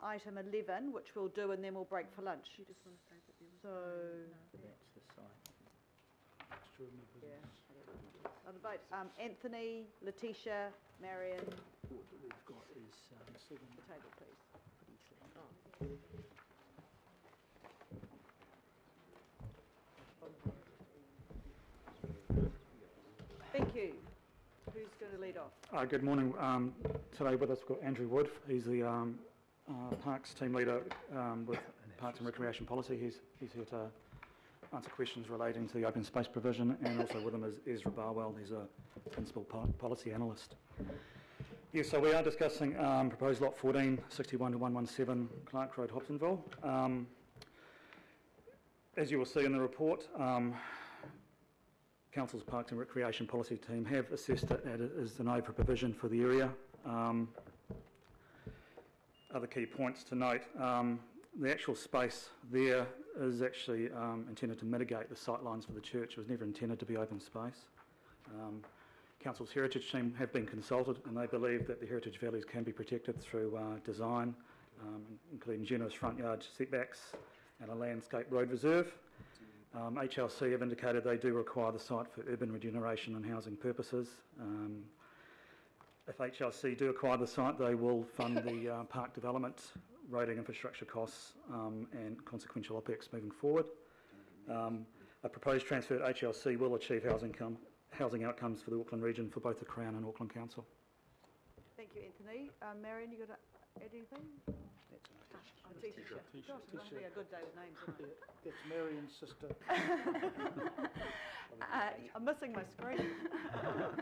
item 11, which we'll do, and then we'll break for lunch. So, That's the site. on the vote, Anthony, Letitia, Marion, What we've got is table, please. Thank you. Who's going to lead off? Good morning. Today with us we've got Andrew Wood. He's the Parks team leader with Parks and Recreation Policy. He's here to answer questions relating to the open space provision, and also with him is Ezra Barwell. He's a principal policy analyst. Yes, so we are discussing proposed lot 14, 61 to 117 Clark Road, Hobsonville. As you will see in the report, Council's Parks and Recreation Policy team have assessed it as an over provision for the area. Other key points to note, the actual space there is actually intended to mitigate the sightlines for the church. It was never intended to be open space. Council's heritage team have been consulted, and they believe that the heritage values can be protected through design, including generous front yard setbacks and a landscape road reserve. HLC have indicated they do require the site for urban regeneration and housing purposes. If HLC do acquire the site, they will fund the park development, roading infrastructure costs and consequential OPEX moving forward. A proposed transfer to HLC will achieve housing outcomes for the Auckland region for both the Crown and Auckland Council. Thank you, Anthony. Marion, you got to add anything? That's Tisha. Gosh, it must be a good day with names, isn't it? That's Marion's sister. I'm missing my screen.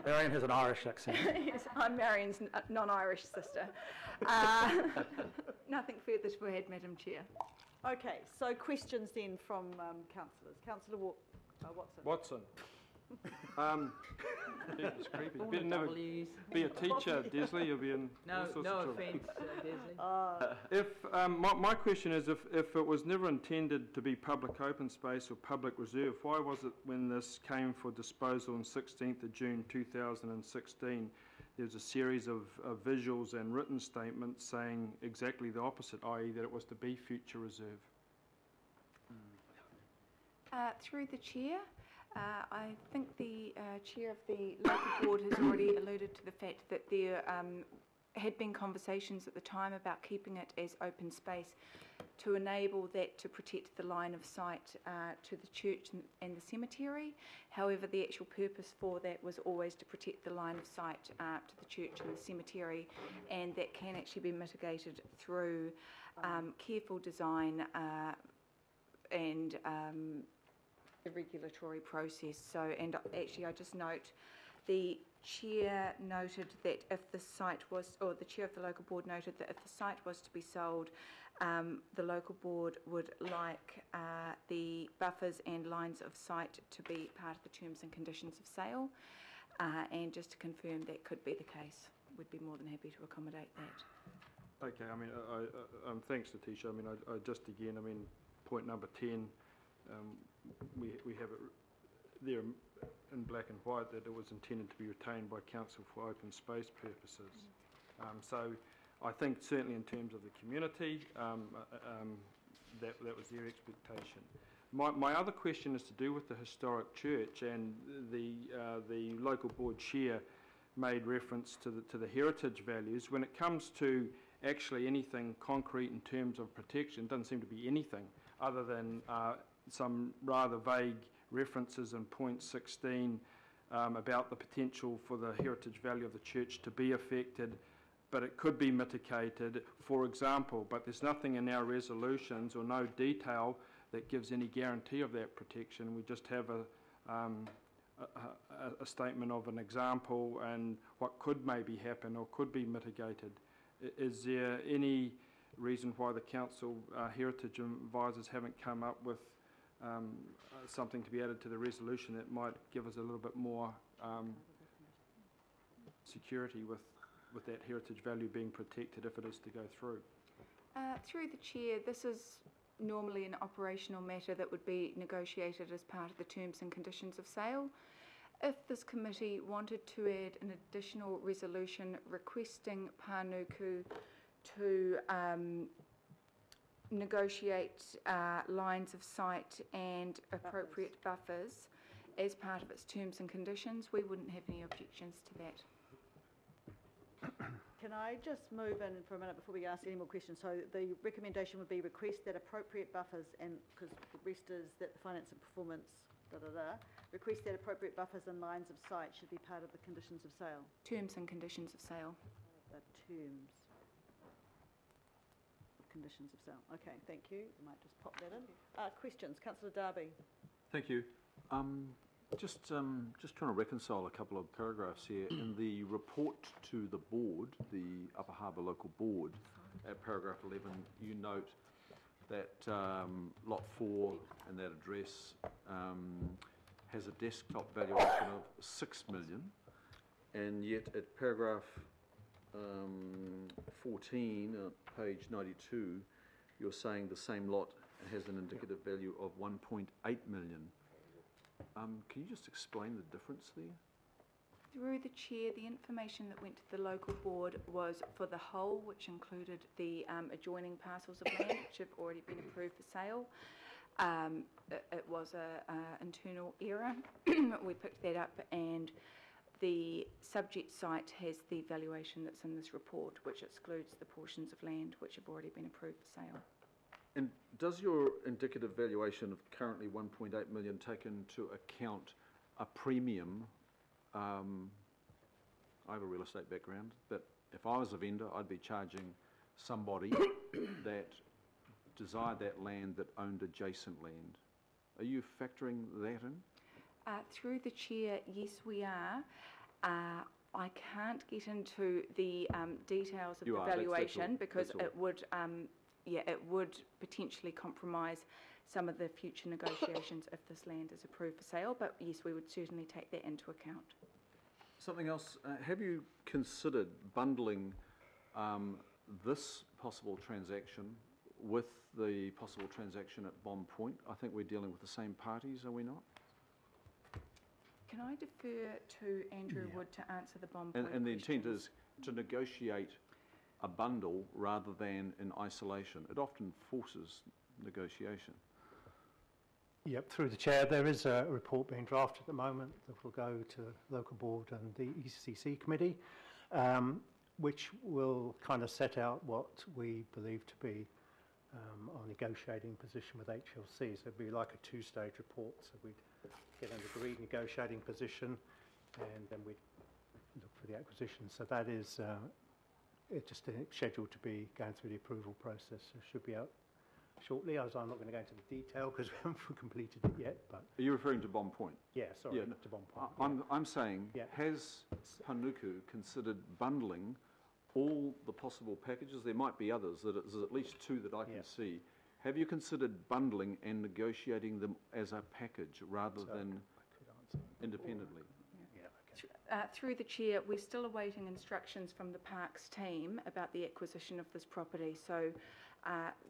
Marion has an Irish accent. Yes, I'm Marion's non-Irish sister. Nothing further to add, Madam Chair. Okay, so questions then from councillors. Councillor Watson. Watson. It's creepy. You better never be a teacher, Desley. You'll be in all sorts of trouble. Offence, Desley. If my question is, if it was never intended to be public open space or public reserve, why was it when this came for disposal on 16th of June 2016, there was a series of visuals and written statements saying exactly the opposite, i.e. that it was to be future reserve? Through the Chair, I think the Chair of the local board has already alluded to the fact that there had been conversations at the time about keeping it as open space to enable that to protect the line of sight to the church and the cemetery. However, the actual purpose for that was always to protect the line of sight to the church and the cemetery, and that can actually be mitigated through careful design and the regulatory process. So, and actually I just note the Chair noted that if the site was, or the Chair of the local board noted that if the site was to be sold, the local board would like the buffers and lines of sight to be part of the terms and conditions of sale, and just to confirm that could be the case, we'd be more than happy to accommodate that. Okay, I mean, thanks, Letitia. I mean, I just again, I mean, point number 10, we have it there in black and white that it was intended to be retained by council for open space purposes. So I think certainly in terms of the community, that was their expectation. My other question is to do with the historic church, and the local board chair made reference to the heritage values. When it comes to actually anything concrete in terms of protection, it doesn't seem to be anything other than some rather vague references in point 16 about the potential for the heritage value of the church to be affected, but it could be mitigated, for example, but there's nothing in our resolutions or no detail that gives any guarantee of that protection. We just have a statement of an example and what could maybe happen or could be mitigated. Is there any reason why the council heritage advisors haven't come up with something to be added to the resolution that might give us a little bit more security with that heritage value being protected if it is to go through? Through the Chair, this is normally an operational matter that would be negotiated as part of the terms and conditions of sale. If this committee wanted to add an additional resolution requesting Panuku to negotiate lines of sight and appropriate buffers as part of its terms and conditions, we wouldn't have any objections to that. Can I just move in for a minute before we ask any more questions? So the recommendation would be request that appropriate buffers, and because the rest is that the finance and performance, request that appropriate buffers and lines of sight should be part of the conditions of sale. Terms and conditions of sale. The terms of conditions of sale. Okay, thank you. I might just pop that in. Questions? Councillor Darby. Thank you. Just trying to reconcile a couple of paragraphs here. In the report to the board, the Upper Harbour Local Board, at paragraph 11, you note that lot 4 and that address has a desktop valuation of 6 million, and yet at paragraph 14, page 92, you're saying the same lot has an indicative value of 1.8 million. Can you just explain the difference there? Through the chair, the information that went to the local board was for the whole, which included the adjoining parcels of land which have already been approved for sale. It was an internal error. We picked that up, and the subject site has the valuation that's in this report, which excludes the portions of land which have already been approved for sale. And does your indicative valuation of currently 1.8 million take into account a premium? I have a real estate background, but if I was a vendor, I'd be charging somebody that desired that land that owned adjacent land. Are you factoring that in? Through the chair, yes, we are. I can't get into the details of the valuation because it would. It would potentially compromise some of the future negotiations if this land is approved for sale, but yes, we would certainly take that into account. Something else, have you considered bundling this possible transaction with the possible transaction at Bomb Point? I think we're dealing with the same parties, are we not? Can I defer to Andrew Wood to answer the Bomb Point And the intent questions? is to negotiate a bundle rather than in isolation. It often forces negotiation. Yep, through the chair, there is a report being drafted at the moment that will go to the local board and the ECC committee, which will kind of set out what we believe to be our negotiating position with HLC. So it'd be like a two-stage report. So we'd get an agreed negotiating position, and then we'd look for the acquisition. So that is it's just scheduled to be going through the approval process. So it should be out shortly. I'm not going to go into the detail because we haven't completed it yet. But Are you referring to Bomb Point? yeah, sorry, Yeah, to Bomb Point. I'm saying, Yeah. has Panuku considered bundling all the possible packages? There might be others. There's at least two that I can Yes. see. Have you considered bundling and negotiating them as a package rather So than I could answer. independently? Yeah, okay. Through the chair, we're still awaiting instructions from the Parks team about the acquisition of this property. So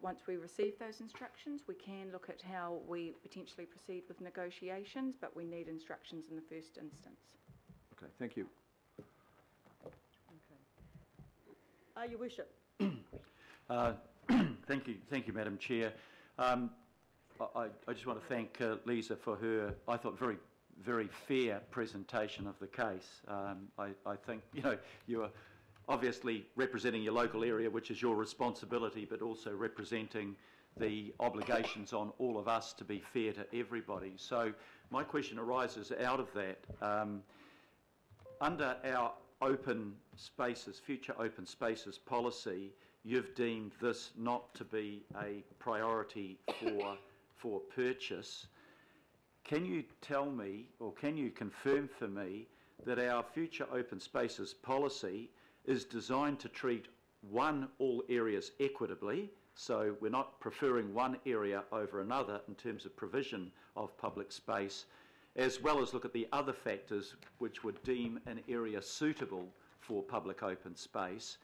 once we receive those instructions, we can look at how we potentially proceed with negotiations, but we need instructions in the first instance. Okay, thank you. Okay. Your Worship. Thank you, Madam Chair. I just want to thank Lisa for her, I thought, very, very fair presentation of the case. I think, you are obviously representing your local area, which is your responsibility, but also representing the obligations on all of us to be fair to everybody. So my question arises out of that. Under our open spaces, future open spaces policy, you've deemed this not to be a priority for purchase. Can you tell me, or can you confirm for me, that our future open spaces policy is designed to treat all areas equitably, so we're not preferring one area over another in terms of provision of public space, as well as look at the other factors which would deem an area suitable for public open space?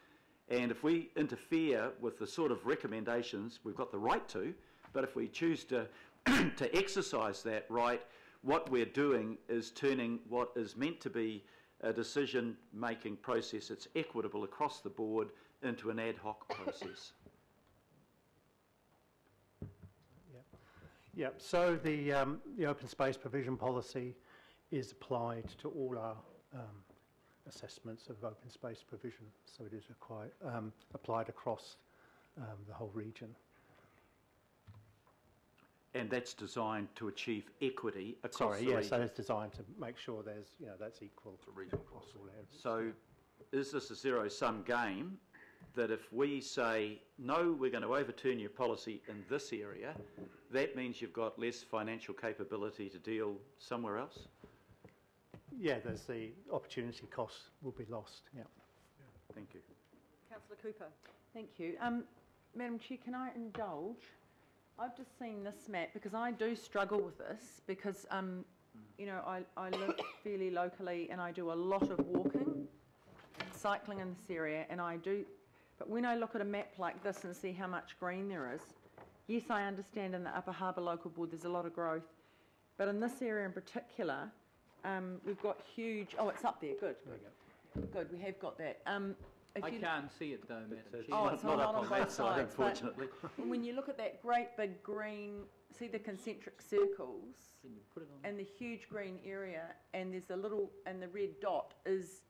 And if we interfere with the sort of recommendations, we've got the right to, but if we choose to to exercise that right, what we're doing is turning what is meant to be a decision-making process that's equitable across the board into an ad hoc process? Yeah, so the open space provision policy is applied to all our assessments of open space provision, so it is applied across the whole region. And that's designed to achieve equity across Sorry, the yes, region? that is designed to make sure there's, that's equal To regional across all areas. So is this a zero-sum game that if we say, no, we're going to overturn your policy in this area, that means you've got less financial capability to deal somewhere else? Yeah, there's the opportunity costs will be lost, yeah. Thank you. Councillor Cooper. Thank you. Madam Chair, can I indulge? I've just seen this map because I do struggle with this because, I live fairly locally and I do a lot of walking, cycling in this area, but when I look at a map like this and see how much green there is, yes, I understand in the Upper Harbour Local Board there's a lot of growth, but in this area in particular, we've got huge, it's up there, good. Good, we have got that. I can't see it though, Madam Chair. It's not on that both side, sides, but unfortunately. when you look at that great big green, see the concentric circles Can you put it on? and the huge green area, and there's a little, and the red dot is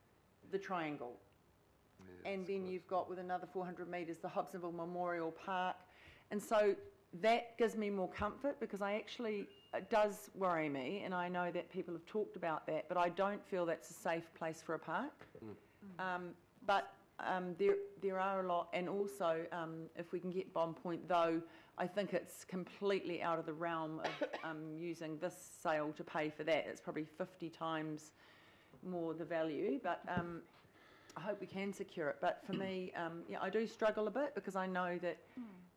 the triangle. And then you've got, with another 400 metres, the Hobsonville Memorial Park. And so that gives me more comfort because it does worry me, and I know that people have talked about that, but I don't feel that's a safe place for a park. But there are a lot, and also if we can get Bond Point, though, I think it's completely out of the realm of using this sale to pay for that. It's probably 50 times more the value, but I hope we can secure it. But for me, I do struggle a bit because I know that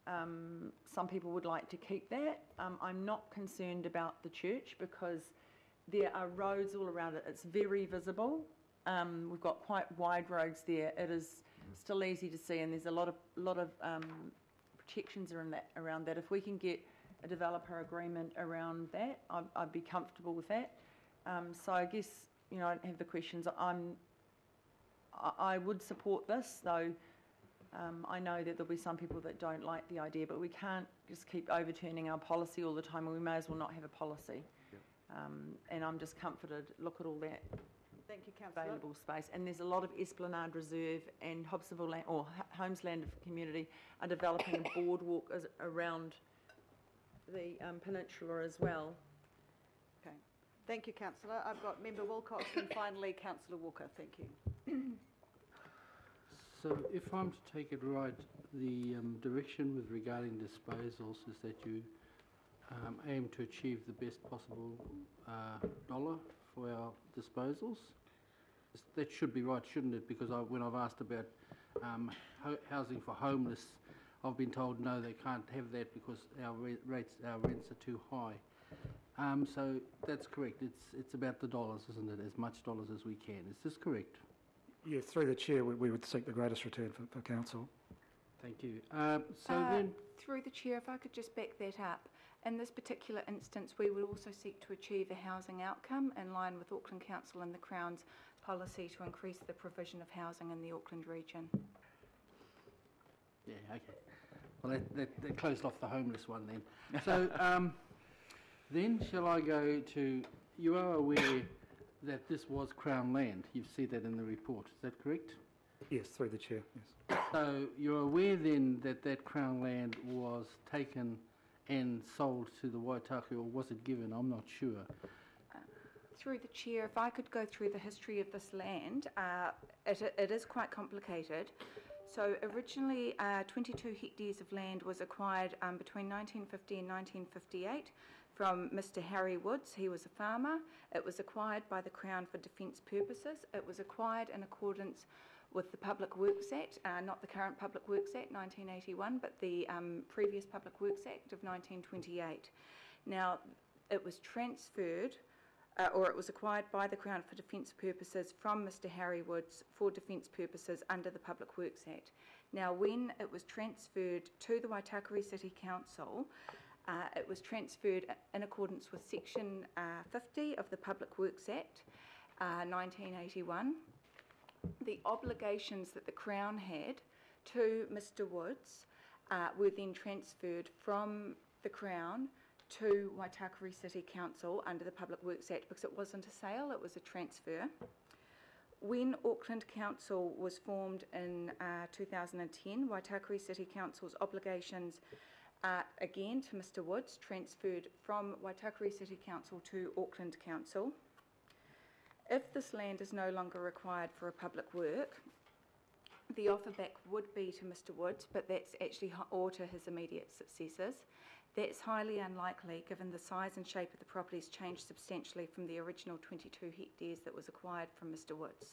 some people would like to keep that. I'm not concerned about the church because there are roads all around it. It's very visible. We've got quite wide roads there. It is still easy to see, and there's a lot of protections around that. If we can get a developer agreement around that, I'd be comfortable with that. So I guess I don't have the questions. I would support this, though. I know that there'll be some people that don't like the idea, but we can't just keep overturning our policy all the time, and we may as well not have a policy. And I'm just comforted. Look at all that. Thank you, Councillor. Available space, and there's a lot of Esplanade Reserve and Hobsonville Land, or Holmes Land Community are developing a boardwalk around the peninsula as well. Okay. Thank you, Councillor. I've got Member Wilcox and finally Councillor Walker. Thank you. So if I'm to take it right, the direction with regarding disposals is that you aim to achieve the best possible dollar for our disposals. That should be right, shouldn't it? Because when I've asked about housing for homeless, I've been told no, they can't have that because our rents are too high. So that's correct. It's about the dollars, isn't it? As much dollars as we can. Is this correct? Yeah, through the chair, we would seek the greatest return for council. Thank you. Then, Through the Chair, if I could just back that up. In this particular instance, we would also seek to achieve a housing outcome in line with Auckland Council and the Crown's policy to increase the provision of housing in the Auckland region. yeah, okay. Well, that closed off the homeless one then. So then shall I go to, you are aware that this was Crown land. You've said that in the report. Is that correct? Yes, through the chair, yes. So you're aware then that Crown land was taken and sold to the Waitaki, or was it given? I'm not sure. Through the Chair, if I could go through the history of this land, it is quite complicated. So originally 22 hectares of land was acquired between 1950 and 1958 from Mr. Harry Woods. He was a farmer. It was acquired by the Crown for defence purposes. It was acquired in accordance with the Public Works Act, not the current Public Works Act 1981, but the previous Public Works Act of 1928. Now, it was transferred, or it was acquired by the Crown for defence purposes from Mr. Harry Woods for defence purposes under the Public Works Act. Now, when it was transferred to the Waitakere City Council, it was transferred in accordance with Section 50 of the Public Works Act 1981. The obligations that the Crown had to Mr Woods were then transferred from the Crown to Waitakere City Council under the Public Works Act, because it wasn't a sale, it was a transfer. When Auckland Council was formed in 2010, Waitakere City Council's obligations again to Mr Woods transferred from Waitakere City Council to Auckland Council. If this land is no longer required for a public work, the offer back would be to Mr Woods, but that's actually, or to his immediate successors. That's highly unlikely given the size and shape of the properties changed substantially from the original 22 hectares that was acquired from Mr Woods.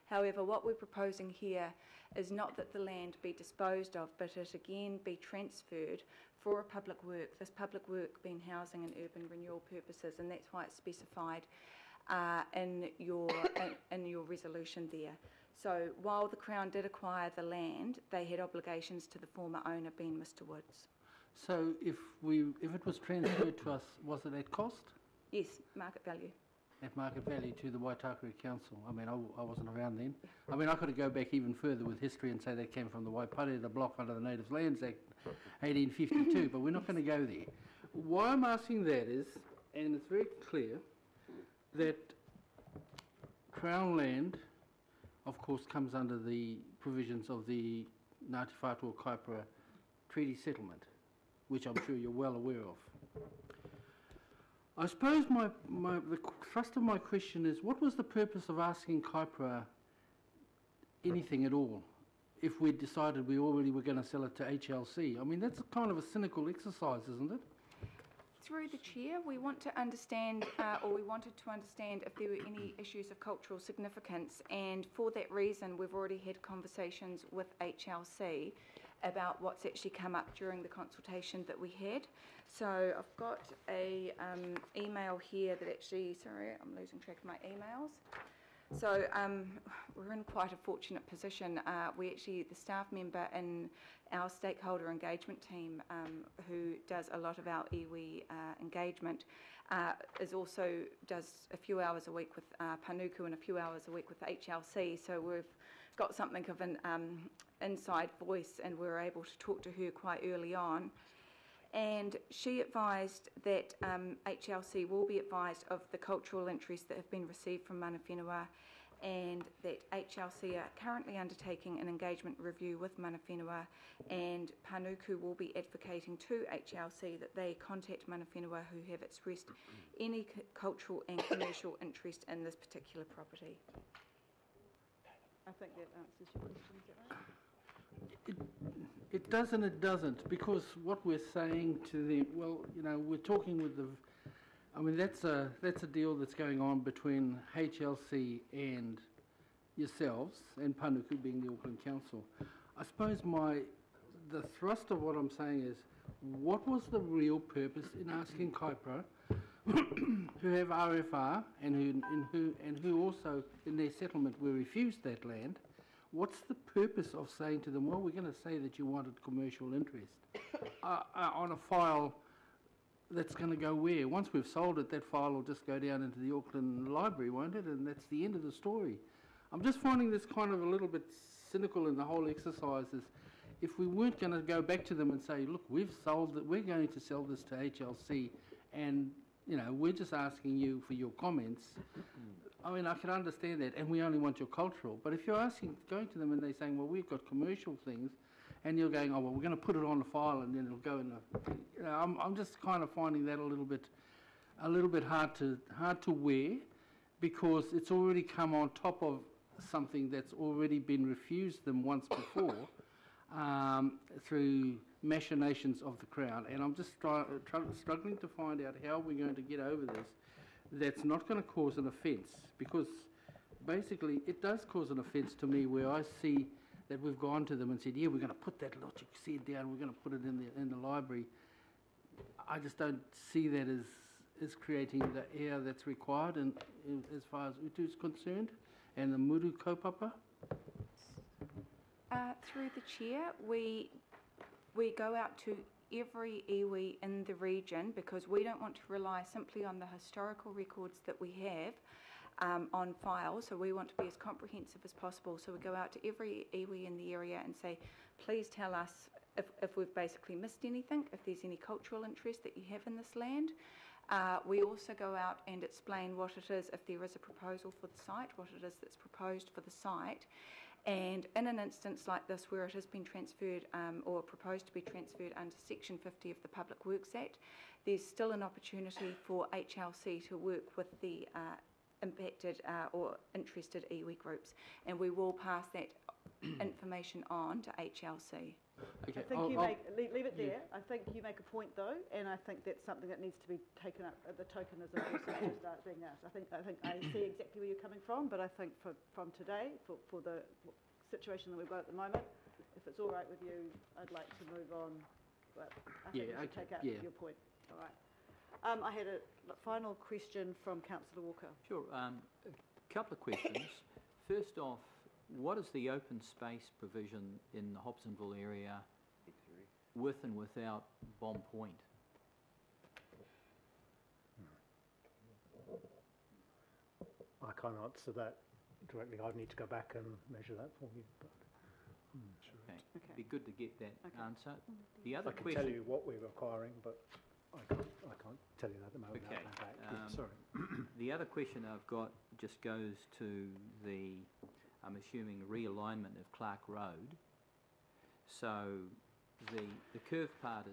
However, what we're proposing here is not that the land be disposed of, but it again be transferred for a public work, this public work being housing and urban renewal purposes, and that's why it's specified in your resolution there. So while the Crown did acquire the land, they had obligations to the former owner, being Mr Woods. So if it was transferred to us, was it at cost? Yes, market value. At market value to the Waitakere Council. I mean, I wasn't around then. I mean, I could go back even further with history and say that came from the Waipare, the block under the Native Lands Act, 1852, but we're not going to go there. Why I'm asking that is, and it's very clear, that Crown land, of course, comes under the provisions of the Ngāti Whātua Kaipara Treaty Settlement, which I'm sure you're well aware of. I suppose the thrust of my question is, what was the purpose of asking Kaipara anything at all if we decided we already were going to sell it to HLC? I mean, that's kind of a cynical exercise, isn't it? Through the Chair, we want to understand, or we wanted to understand if there were any issues of cultural significance, and for that reason we've already had conversations with HLC about what's actually come up during the consultation that we had. So I've got a email here that actually, sorry, I'm losing track of my emails. So we're in quite a fortunate position. The staff member in our stakeholder engagement team, who does a lot of our iwi engagement, does a few hours a week with Panuku and a few hours a week with HLC. So we've got something of an inside voice, and we were able to talk to her quite early on. And she advised that HLC will be advised of the cultural interests that have been received from Mana Whenua, and that HLC are currently undertaking an engagement review with Mana Whenua, and Panuku will be advocating to HLC that they contact Mana Whenua who have expressed any cultural and commercial interest in this particular property. I think that answers your question, is that right? It does and it doesn't, because what we're saying to them, well, you know, we're talking with the, I mean, that's a deal that's going on between HLC and yourselves, and Panuku being the Auckland Council. I suppose the thrust of what I'm saying is, what was the real purpose in asking Kaipara, who have RFR and who also in their settlement were refused that land? What's the purpose of saying to them, well, we're going to say that you wanted commercial interest on a file that's going to go where? Once we've sold it, that file will just go down into the Auckland Library, won't it? And that's the end of the story. I'm just finding this kind of a little bit cynical in the whole exercise. Is if we weren't going to go back to them and say, look, we've sold it, we're going to sell this to HLC, and you know, we're just asking you for your comments. I mean, I can understand that, and we only want your cultural. But if you're going to them and they're saying, well, we've got commercial things, and you're going, oh, well, we're going to put it on the file, and then it'll go in the, you know, I'm just kind of finding that a little bit hard to wear, because it's already come on top of something that's already been refused them once before through machinations of the Crown. And I'm just struggling to find out how we're going to get over this. That's not going to cause an offence, because basically it does cause an offence to me where I see that we've gone to them and said, yeah, we're going to put that logic seed down, we're going to put it in the library. I just don't see that as creating the air that's required, and as far as Utu's concerned and the Muru kaupapa. Through the Chair, we go out to every iwi in the region, because we don't want to rely simply on the historical records that we have on file, so we want to be as comprehensive as possible. So we go out to every iwi in the area and say, please tell us if we've basically missed anything, if there's any cultural interest that you have in this land. We also go out and explain what it is, if there is a proposal for the site, what it is that's proposed for the site. And in an instance like this where it has been transferred or proposed to be transferred under Section 50 of the Public Works Act, there's still an opportunity for HLC to work with the impacted or interested iwi groups, and we will pass that information on to HLC. Okay, I think leave it there. I think you make a point though, and I think that's something that needs to be taken up. The tokenism also to start being asked. I think I see exactly where you're coming from, but I think from today, for the situation that we've got at the moment, if it's all right with you, I'd like to move on. But I think we should take out your point. All right. I had a final question from Councillor Walker. Sure. A couple of questions. First off, what is the open space provision in the Hobsonville area with and without Bomb Point? I can't answer that directly. I'd need to go back and measure that for you. But, Okay. Okay. Be good to get that Okay. answer. The other I can question. tell you what we're requiring, but I can't tell you that at the moment. Okay, I'll come back. Sorry. The other question I've got just goes to the, I'm assuming, realignment of Clark Road. So the curve part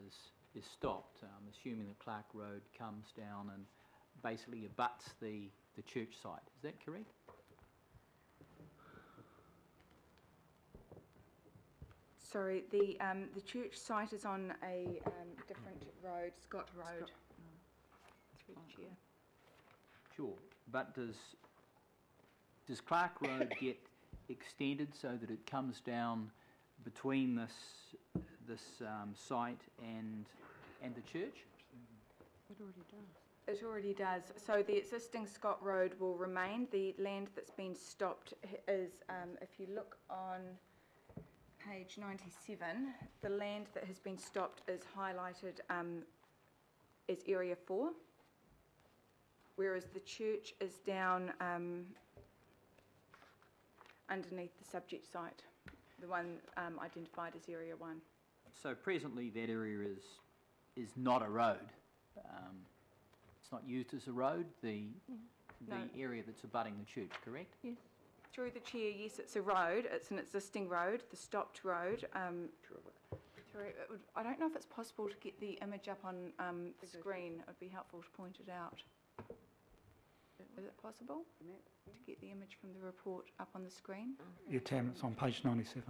is stopped. I'm assuming that Clark Road comes down and basically abuts the church site. Is that correct? Sorry, the church site is on a different road, Scott Road. Through the chair. Sure, but does Clark Road get extended so that it comes down between this site and the church? It already does. It already does. So the existing Scott Road will remain. The land that's been stopped is, if you look on page 97, the land that has been stopped is highlighted as Area 4, whereas the church is down underneath the subject site, the one identified as Area 1. So presently that area is not a road. It's not used as a road, the No. area that's abutting the church, correct? Yes. Through the chair, yes, it's a road. It's an existing road, the stopped road. Sorry, I don't know if it's possible to get the image up on the screen. It would be helpful to point it out. Is it possible to get the image from the report up on the screen? Yeah, Tam, it's on page 97.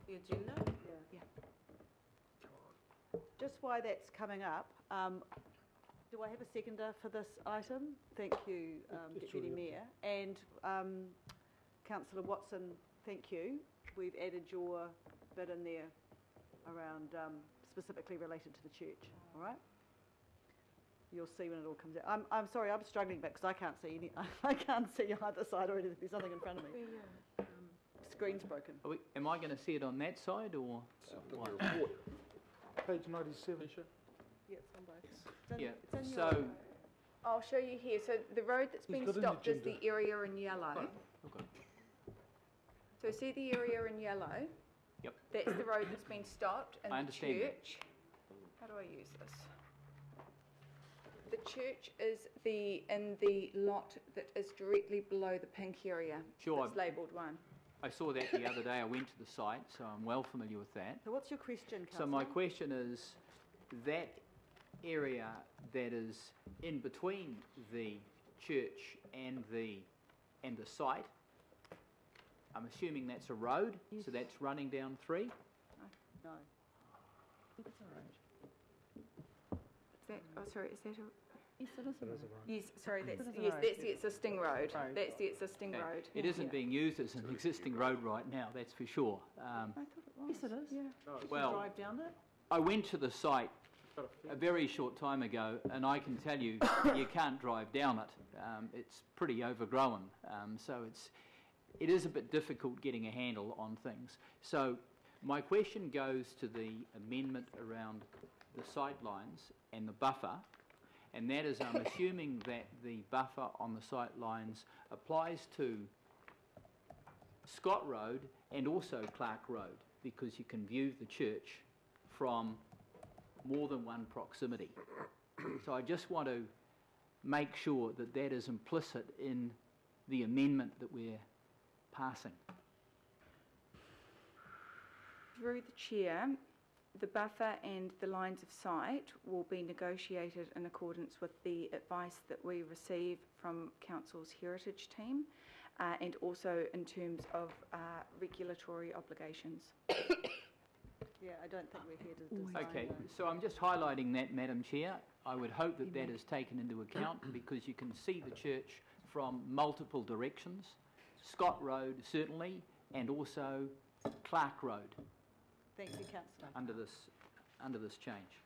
The agenda? Yeah. Just why that's coming up, do I have a seconder for this item? Thank you, Deputy Mayor. And Councillor Watson, thank you. We've added your bit in there around specifically related to the church, all right? You'll see when it all comes out. I'm sorry, I'm struggling a bit because I can't see any. I can't see either side or anything. There's nothing in front of me. Screen's broken. Am I going to see it on that side or what? Page 97. Yeah, it's on both. Yeah, It's in so, your, I'll show you here. So the road that's been got an stopped is the agenda. area in yellow. okay. So see the area in yellow? Yep. That's the road that's been stopped and I the understand that. church. How do I use this? The church is in the lot that is directly below the pink area. Sure. That's labelled 1. I saw that the other day. I went to the site, so I'm well familiar with that. so what's your question, Councillor? So my question is, that area that is in between the church and the site, I'm assuming that's a road, so that's running down 3? No. Is that, oh sorry, is that a... Yes, it is. Yes, sorry, that's, It is a yes, road. that's the existing road. Road. That's the existing Okay. road. It isn't being used as an existing road right now, that's for sure. I thought it was. Yes, it is. Yeah. Well, Drive down it? I went to the site a very short time ago, and I can tell you, you can't drive down it. It's pretty overgrown, so it is a bit difficult getting a handle on things. So my question goes to the amendment around the sight lines and the buffer, and that is, I'm assuming that the buffer on the sight lines applies to Scott Road and also Clark Road. because you can view the church from more than one proximity. So I just want to make sure that that is implicit in the amendment that we're passing. Through the chair, the buffer and the lines of sight will be negotiated in accordance with the advice that we receive from Council's heritage team and also in terms of regulatory obligations. Yeah, I don't think we're here to design. Okay, so I'm just highlighting that, Madam Chair. I would hope that that is taken into account because you can see the church from multiple directions. Scott Road, certainly, and also Clark Road Thank you, councillor. under this change.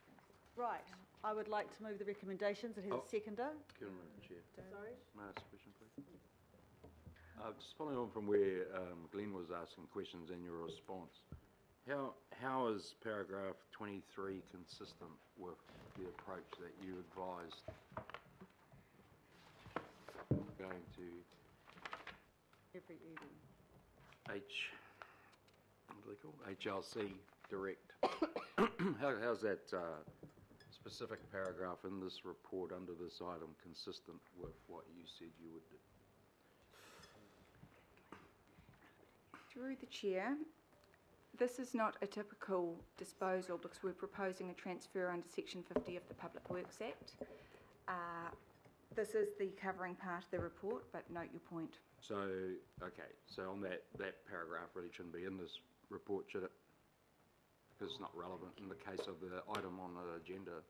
Right, I would like to move the recommendations. It has a seconder. Chair. Sorry? May I ask a question, please? Just following on from where Glenn was asking questions and your response, how is paragraph 23 consistent with the approach that you advised going to Every evening. what do they call it? HLC Direct? How's that specific paragraph in this report under this item consistent with what you said you would do? Through the chair, this is not a typical disposal because we're proposing a transfer under Section 50 of the Public Works Act. This is the covering part of the report, but note your point. So, okay, so on that paragraph really shouldn't be in this report, should it? Because it's not relevant in the case of the item on the agenda.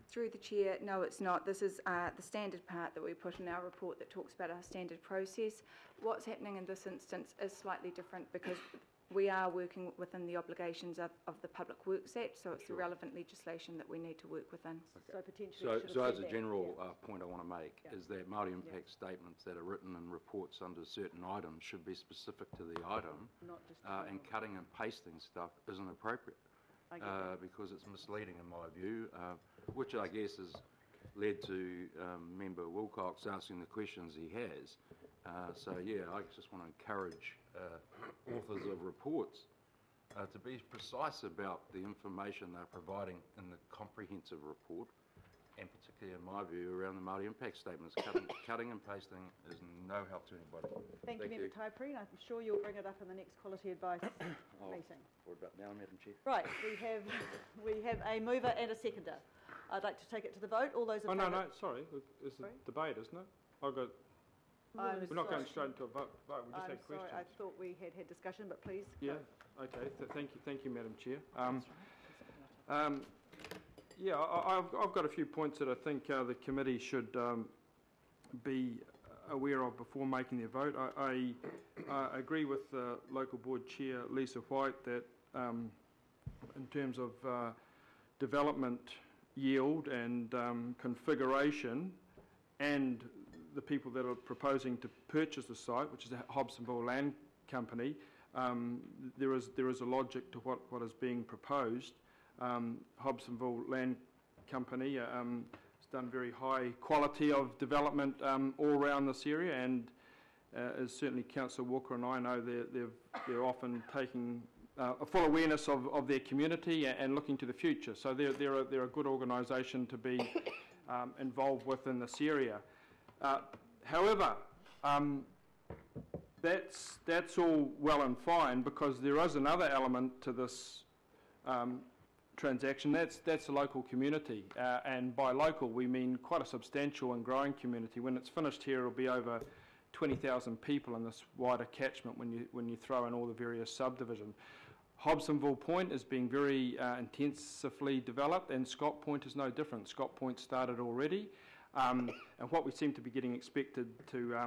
Through the chair, no, it's not. This is the standard part that we put in our report that talks about our standard process. What's happening in this instance is slightly different because we are working within the obligations of the Public Works Act, so it's the relevant legislation that we need to work within. Okay. So potentially So as a that, general yeah. point I want to make is that Māori impact statements that are written in reports under certain items should be specific to the item, Not just and cutting and pasting stuff isn't appropriate I get that. because it's misleading in my view, which I guess has led to Member Wilcox asking the questions he has. So yeah, I just want to encourage authors of reports to be precise about the information they're providing in the comprehensive report, and particularly in my view around the Māori impact statements. Cutting and pasting is no help to anybody. Thank you, Member Taipri. I'm sure you'll bring it up in the next quality advice meeting. What about now, Madam Chair? Right, we have a mover and a seconder. I'd like to take it to the vote. All those in favour? No, sorry. It's a Sorry? debate, isn't it? I'm We're not going sorry. straight into a vote. We just I'm had questions. sorry, I thought we had discussion, but please. Yeah. Okay. Thank you, Madam Chair. Yeah, I've got a few points that I think the committee should be aware of before making their vote. I agree with local board chair Lisa White that in terms of development yield and configuration and the people that are proposing to purchase the site, which is the Hobsonville Land Company, there is a logic to what is being proposed. Hobsonville Land Company has done very high quality of development all around this area, and as certainly Councillor Walker and I know, they're often taking a full awareness of their community and looking to the future. So they're a good organisation to be involved with in this area. However, that's all well and fine because there is another element to this transaction. That's the local community, and by local we mean quite a substantial and growing community. When it's finished here, it'll be over 20,000 people in this wider catchment when you throw in all the various subdivisions. Hobsonville Point is being very intensively developed, and Scott Point is no different. Scott Point started already, and what we seem to be getting expected to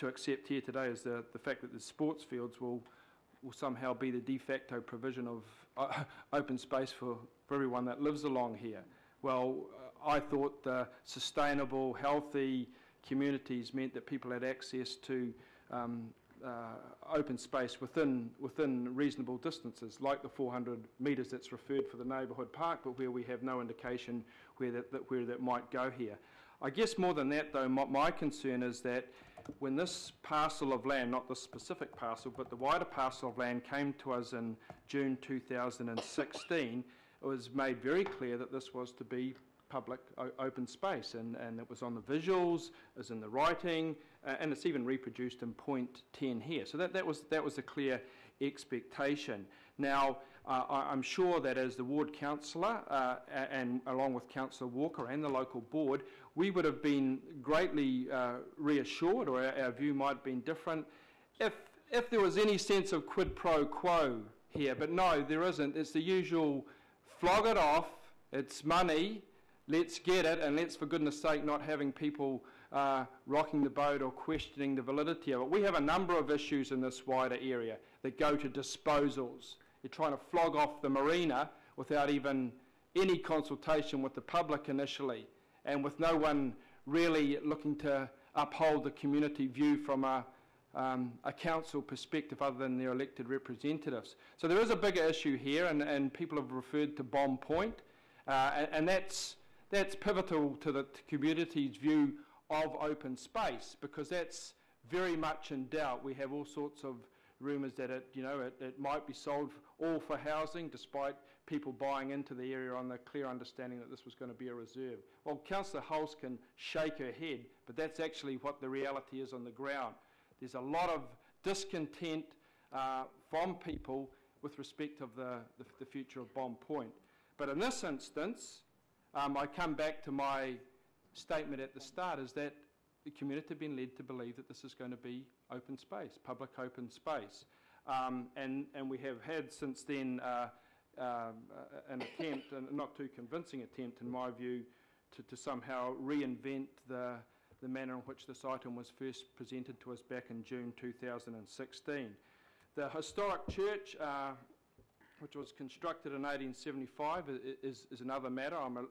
accept here today is the fact that the sports fields will somehow be the de facto provision of open space for everyone that lives along here. Well, I thought sustainable, healthy communities meant that people had access to open space within reasonable distances, like the 400 metres that's referred for the neighbourhood park, but where we have no indication where that might go here. I guess more than that, though, my concern is that when this parcel of land, not the specific parcel, but the wider parcel of land came to us in June 2016, it was made very clear that this was to be public open space, and it was on the visuals, as in the writing, and it's even reproduced in point 10 here. So that was a clear expectation. Now, I'm sure that as the ward councillor, and along with Councillor Walker and the local board, we would have been greatly reassured, or our view might have been different, if there was any sense of quid pro quo here. But no, there isn't. It's the usual flog it off, it's money, let's get it, and let's, for goodness sake, not having people rocking the boat or questioning the validity of it. We have a number of issues in this wider area that go to disposals. You're trying to flog off the marina without even any consultation with the public initially, and with no one really looking to uphold the community view from a council perspective other than their elected representatives. So there is a bigger issue here, and people have referred to Bomb Point, and that's pivotal to the community's view of open space, because that's very much in doubt. We have all sorts of rumours that it might be sold all for housing, despite people buying into the area on the clear understanding that this was going to be a reserve. Well, Councillor Hulse can shake her head, but that's actually what the reality is on the ground. There's a lot of discontent from people with respect of the future of Bomb Point. But in this instance, I come back to my statement at the start, is that the community have been led to believe that this is going to be open space, public open space. And we have had since then an attempt, and not too convincing attempt in my view, to somehow reinvent the manner in which this item was first presented to us back in June 2016. The historic church, which was constructed in 1875, is another matter. I'm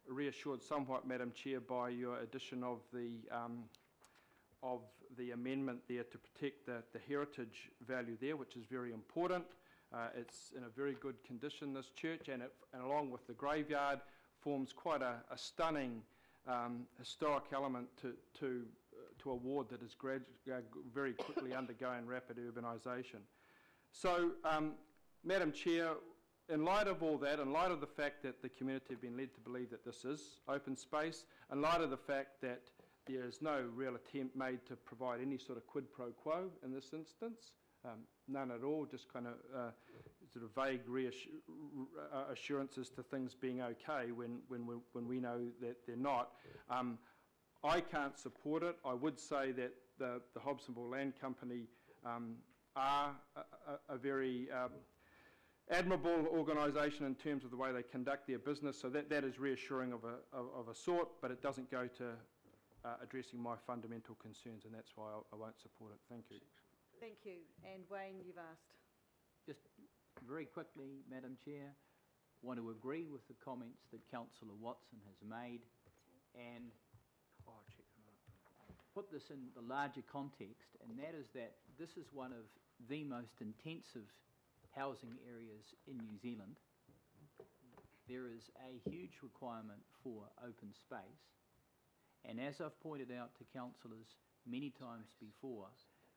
reassured somewhat, Madam Chair, by your addition of the amendment there to protect the heritage value there, which is very important. It's in a very good condition, this church, and along with the graveyard, forms quite a stunning historic element to a ward that is very quickly undergoing rapid urbanisation. So, Madam Chair, in light of all that, in light of the fact that the community have been led to believe that this is open space, in light of the fact that there is no real attempt made to provide any sort of quid pro quo in this instance, none at all, just kind of sort of vague assurances to things being okay when we know that they're not. I can't support it. I would say that the Hobsonville Land Company are a very admirable organisation in terms of the way they conduct their business, so that is reassuring of a sort, but it doesn't go to addressing my fundamental concerns, and that's why I won't support it. Thank you. Thank you. And Wayne, you've asked. Just very quickly, Madam Chair, want to agree with the comments that Councillor Watson has made, and put this in the larger context, and that is that this is one of the most intensive housing areas in New Zealand. There is a huge requirement for open space, and as I've pointed out to councillors many times before,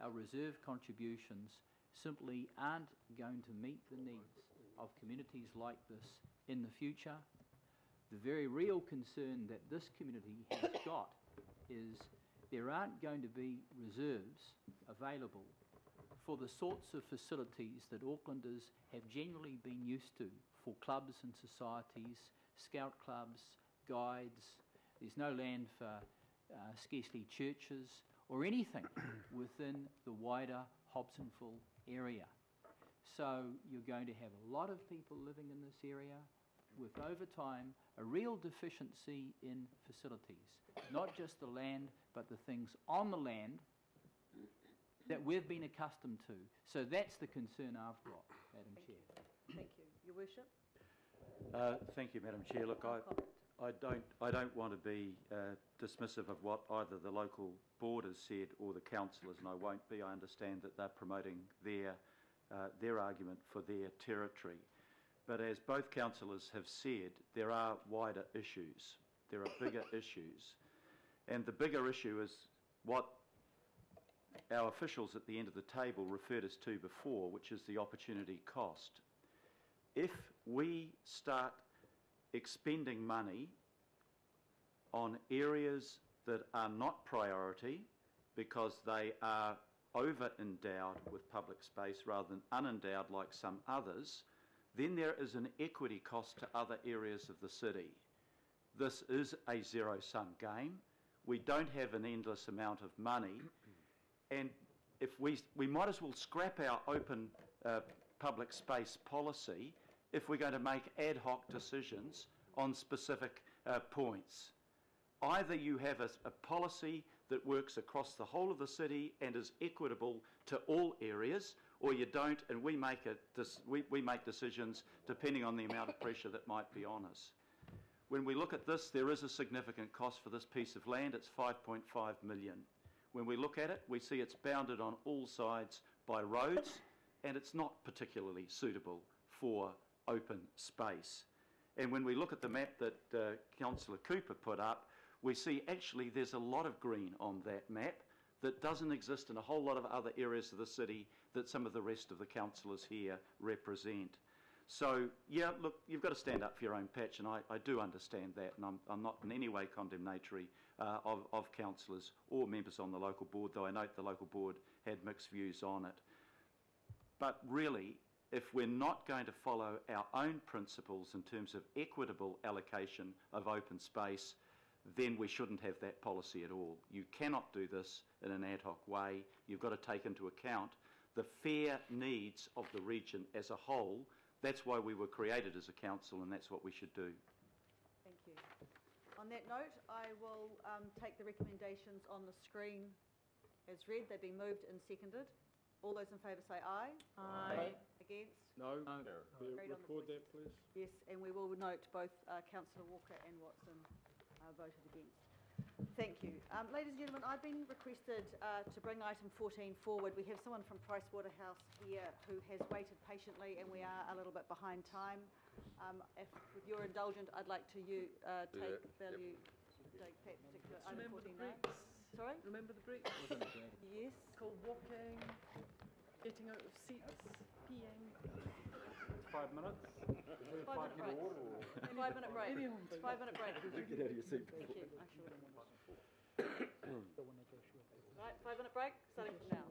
our reserve contributions simply aren't going to meet the needs of communities like this in the future. The very real concern that this community has got is there aren't going to be reserves available for the sorts of facilities that Aucklanders have generally been used to for clubs and societies, scout clubs, guides. There's no land for scarcely churches or anything within the wider Hobsonville area. So you're going to have a lot of people living in this area with, over time, a real deficiency in facilities. Not just the land, but the things on the land that we've been accustomed to. So that's the concern I've got, Madam Chair. Thank you. Your Worship? Thank you, Madam Chair. Look, I don't want to be dismissive of what either the local board has said or the councillors, and I won't be. I understand that they're promoting their argument for their territory. But as both councillors have said, there are wider issues. There are bigger issues And the bigger issue is what our officials at the end of the table referred us to before, which is the opportunity cost. If we start expending money on areas that are not priority because they are over-endowed with public space rather than unendowed like some others, then there is an equity cost to other areas of the city. This is a zero-sum game. We don't have an endless amount of money, and if we might as well scrap our open public space policy if we're going to make ad hoc decisions on specific points. Either you have a policy that works across the whole of the city and is equitable to all areas, or you don't, and we make decisions depending on the amount of pressure that might be on us. When we look at this, there is a significant cost for this piece of land. It's 5.5 million. When we look at it, we see it's bounded on all sides by roads, and it's not particularly suitable for open space. And when we look at the map that Councillor Cooper put up, we see actually there's a lot of green on that map that doesn't exist in a whole lot of other areas of the city that some of the rest of the councillors here represent. So, yeah, look, you've got to stand up for your own patch, and I do understand that, and I'm not in any way condemnatory of councillors or members on the local board, though I note the local board had mixed views on it. But really, if we're not going to follow our own principles in terms of equitable allocation of open space, then we shouldn't have that policy at all. You cannot do this in an ad hoc way. You've got to take into account the fair needs of the region as a whole. That's why we were created as a council, and that's what we should do. Thank you. On that note, I will take the recommendations on the screen as read. They've been moved and seconded. All those in favour say aye. Aye. Against? No? No. Agreed on the Record voices. that, please. Yes, and we will note both Councillor Walker and Watson voted against. Thank you. Ladies and gentlemen, I've been requested to bring item 14 forward. We have someone from Pricewaterhouse here who has waited patiently, and we are a little bit behind time. If you're indulgent, I'd like to take that particular item 14 now. Sorry? Remember the breaks? Yes. Called walking, getting out of seats, peeing. 5 minutes? 5 minute break. 5 minute break. 5 minute break. Get out of your seat. Thank you. I shall remember. Right, 5 minute break, starting from now.